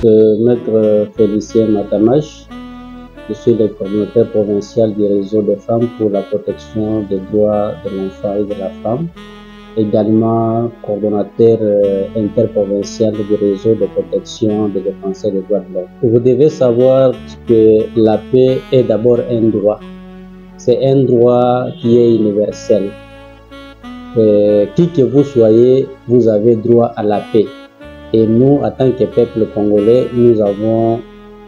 Maître Félicien Matamache, je suis le coordinateur provincial du réseau des femmes pour la protection des droits de l'enfant et de la femme, également coordonnateur interprovincial du réseau de protection des défenseurs des droits de l'homme. Vous devez savoir que la paix est d'abord un droit. C'est un droit qui est universel. Qui que vous soyez, vous avez droit à la paix. Et nous, en tant que peuple congolais, nous avons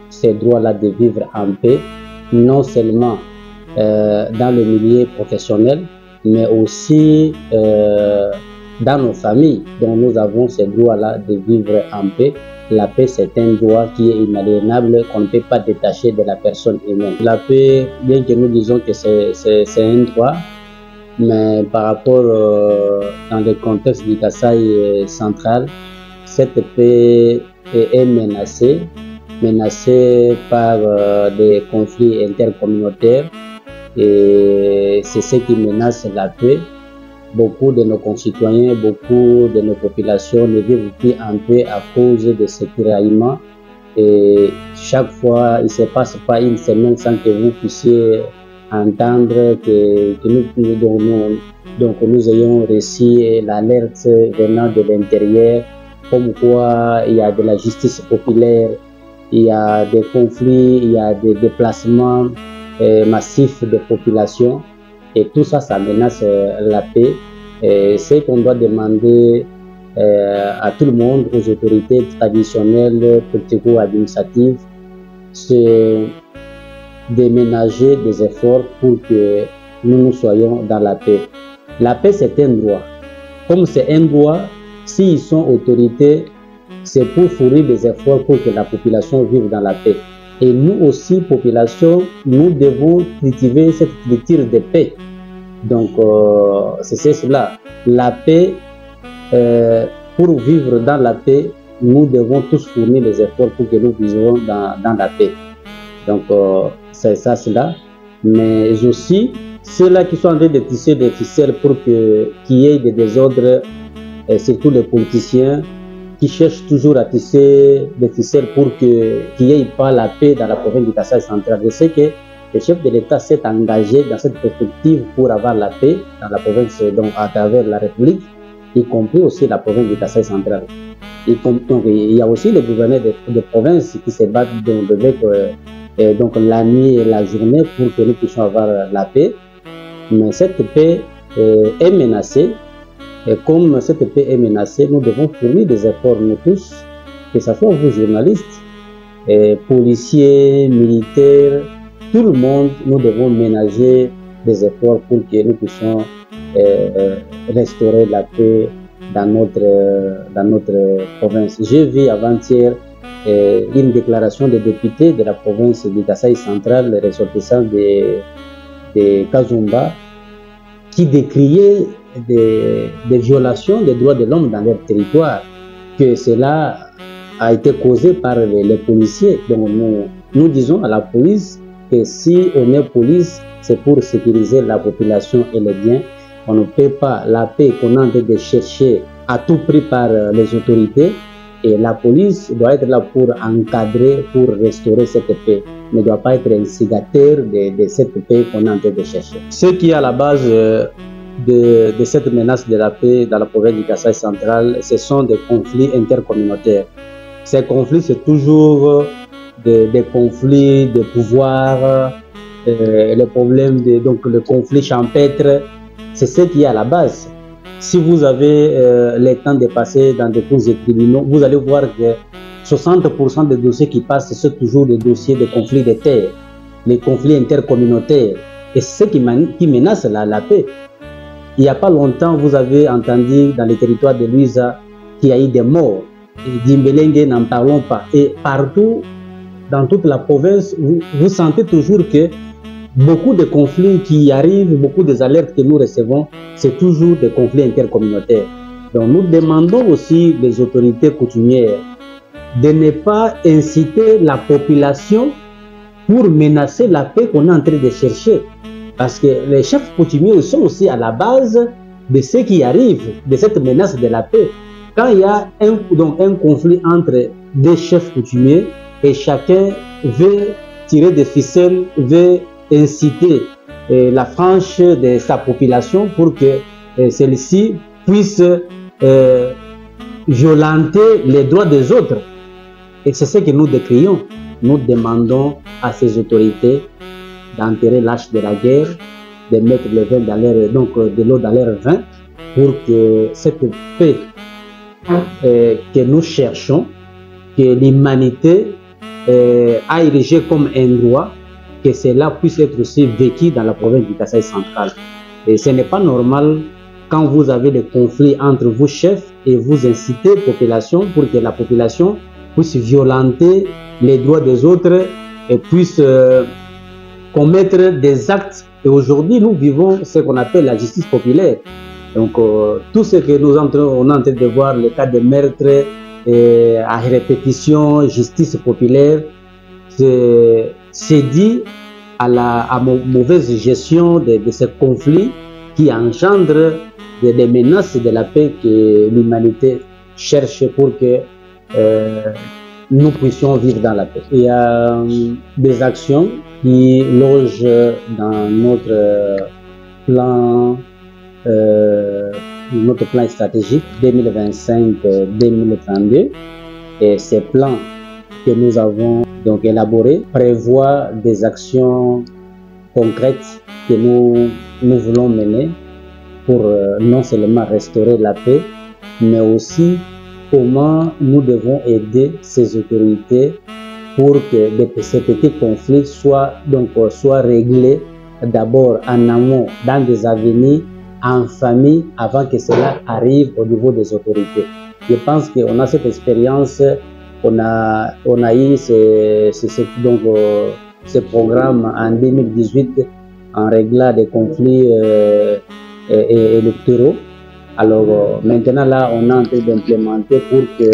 ces droits-là de vivre en paix, non seulement dans le milieu professionnel, mais aussi dans nos familles. Donc nous avons ces droits-là de vivre en paix. La paix, c'est un droit qui est inaliénable, qu'on ne peut pas détacher de la personne humaine. La paix, bien que nous disons que c'est un droit, mais par rapport dans le contexte du Kasaï central, cette paix est menacée par des conflits intercommunautaires, et c'est ce qui menace la paix. Beaucoup de nos concitoyens, beaucoup de nos populations ne vivent plus en paix à cause de ces tiraillements, et chaque fois il ne se passe pas une semaine sans que vous puissiez entendre que nous ayons reçu l'alerte venant de l'intérieur, comme quoi il y a de la justice populaire, il y a des conflits, il y a des déplacements massifs de population, et tout ça, ça menace la paix. Ce qu'on doit demander à tout le monde, aux autorités traditionnelles, politico-administratives, c'est de ménager des efforts pour que nous soyons dans la paix. La paix, c'est un droit. Comme c'est un droit, s'ils sont autorités, c'est pour fournir des efforts pour que la population vive dans la paix. Et nous aussi, population, nous devons cultiver cette culture de paix. Donc, c'est cela. La paix, pour vivre dans la paix, nous devons tous fournir les efforts pour que nous vivions dans la paix. Donc, c'est ça, cela. Mais aussi, ceux-là qui sont en train de tisser des ficelles pour qu'il y ait des désordres, surtout les politiciens, qui cherchent toujours à tisser des ficelles pour qu'il n'y ait pas la paix dans la province du Kasaï central. Je sais que le chef de l'État s'est engagé dans cette perspective pour avoir la paix dans la province, donc à travers la République, y compris aussi la province du Kasaï central. Donc, il y a aussi les gouverneurs de provinces qui se battent donc la nuit et la journée pour que nous puissions avoir la paix. Mais cette paix est menacée. Et comme cette paix est menacée, nous devons fournir des efforts, nous tous, que ce soit vous journalistes, policiers, militaires, tout le monde, nous devons ménager des efforts pour que nous puissions restaurer la paix dans notre province. J'ai vu avant-hier une déclaration des députés de la province du Kasaï central, les ressortissants de Kazumba, qui décriaient des violations des droits de l'homme dans leur territoire, que cela a été causé par les policiers. Donc nous disons à la police que si on est police, c'est pour sécuriser la population et les biens. On ne peut pas la paix qu'on est en train de chercher à tout prix par les autorités, et la police doit être là pour encadrer, pour restaurer cette paix, ne doit pas être instigateur de cette paix qu'on est en train de chercher. Ce qui est à la base de cette menace de la paix dans la province du Kasaï central, ce sont des conflits intercommunautaires. Ces conflits, c'est toujours des conflits de pouvoir, le problème donc le conflit champêtre, c'est ce qui est à la base. Si vous avez le temps de passer dans des cours de tribunaux, vous allez voir que 60% des dossiers qui passent, c'est toujours des dossiers de conflits de terre, les conflits intercommunautaires, et c'est ce qui menace la paix. Il n'y a pas longtemps, vous avez entendu dans les territoires de Luisa qu'il y a eu des morts. D'Imbelenge, n'en parlons pas. Et partout, dans toute la province, vous sentez toujours que beaucoup de conflits qui arrivent, beaucoup des alertes que nous recevons, c'est toujours des conflits intercommunautaires. Donc nous demandons aussi des autorités coutumières de ne pas inciter la population pour menacer la paix qu'on est en train de chercher. Parce que les chefs coutumiers sont aussi à la base de ce qui arrive, de cette menace de la paix. Quand il y a un conflit entre deux chefs coutumiers et chacun veut tirer des ficelles, veut inciter la frange de sa population pour que celle-ci puisse violenter les droits des autres. Et c'est ce que nous décrions. Nous demandons à ces autorités d'enterrer l'âge de la guerre, de mettre le vin dans leur, de l'eau dans leur vin, pour que cette paix que nous cherchons, que l'humanité a érigé comme un droit, que cela puisse être aussi vécu dans la province du Kasaï central. Et ce n'est pas normal quand vous avez des conflits entre vos chefs et vous incitez la population pour que la population puisse violenter les droits des autres et puisse commettre des actes. Et aujourd'hui, nous vivons ce qu'on appelle la justice populaire. Donc, tout ce que on est en train de voir, le cas de meurtres à répétition, justice populaire, c'est dit à la mauvaise gestion de ces conflits qui engendrent des menaces de la paix que l'humanité cherche pour que nous puissions vivre dans la paix. Il y a des actions qui logent dans notre plan stratégique 2025-2032, et ces plans que nous avons donc élaborés prévoient des actions concrètes que nous voulons mener pour non seulement restaurer la paix, mais aussi comment nous devons aider ces autorités pour que ces petits conflits soient réglés d'abord en amont, dans des avenirs, en famille, avant que cela arrive au niveau des autorités. Je pense qu'on a cette expérience, on a eu ce programme en 2018 en réglant des conflits électoraux. Alors maintenant là, on est en train d'implémenter pour que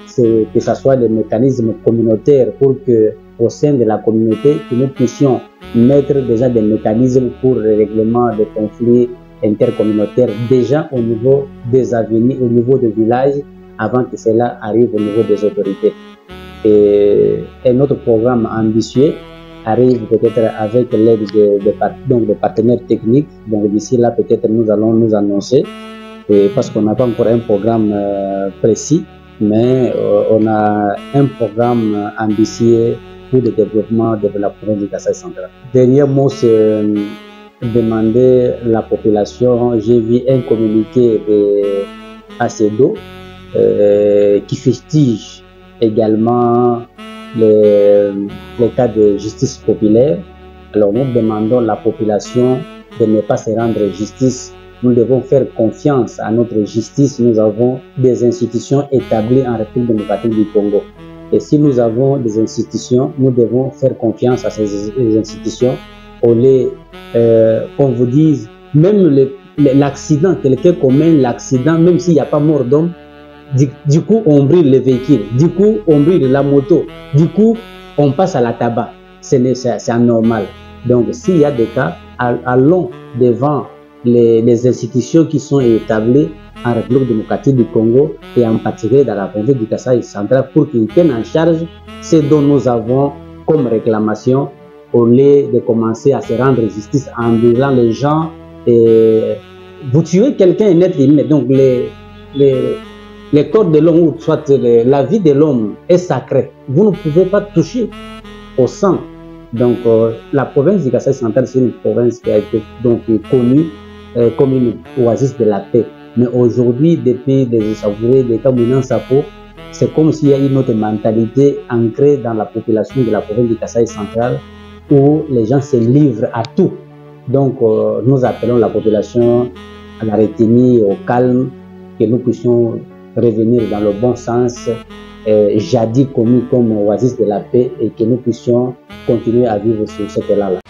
ce soit des mécanismes communautaires, pour que au sein de la communauté, que nous puissions mettre déjà des mécanismes pour le règlement des conflits intercommunautaires déjà au niveau des avenirs, au niveau des villages, avant que cela arrive au niveau des autorités. Et un autre programme ambitieux arrive peut-être avec l'aide des partenaires techniques. Donc d'ici là, peut-être nous allons nous annoncer, parce qu'on n'a pas encore un programme précis, mais on a un programme ambitieux pour le développement de la province du Kasaï central. Dernier mot, c'est demander la population. J'ai vu un communiqué de ACEDO qui fustige également les cas de justice populaire. Alors nous demandons à la population de ne pas se rendre justice. Nous devons faire confiance à notre justice. Nous avons des institutions établies en République démocratique du Congo. Et si nous avons des institutions, nous devons faire confiance à ces institutions. Au lieu qu'on vous dise, même l'accident, quelqu'un commet l'accident, même s'il n'y a pas mort d'homme, du coup on brûle le véhicule, du coup on brûle la moto, du coup on passe à la tabac. C'est anormal. Donc s'il y a des cas, allons devant les institutions qui sont établies en République démocratique du Congo et en particulier dans la province du Kasaï central pour qu'ils prennent en charge ce dont nous avons comme réclamation, au lieu de commencer à se rendre justice en disant les gens vous tuez quelqu'un, un être humain. Donc les corps de l'homme, ou soit la vie de l'homme est sacrée. Vous ne pouvez pas toucher au sang. Donc la province du Kasaï central, c'est une province qui a été connue comme une oasis de la paix. Mais aujourd'hui, depuis des Issaourés, des Kamounan Sapo, c'est comme s'il y a une autre mentalité ancrée dans la population de la province du Kasaï central, où les gens se livrent à tout. Donc nous appelons la population à la retenue, au calme, que nous puissions revenir dans le bon sens, jadis commis comme oasis de la paix, et que nous puissions continuer à vivre sur cet élan-là.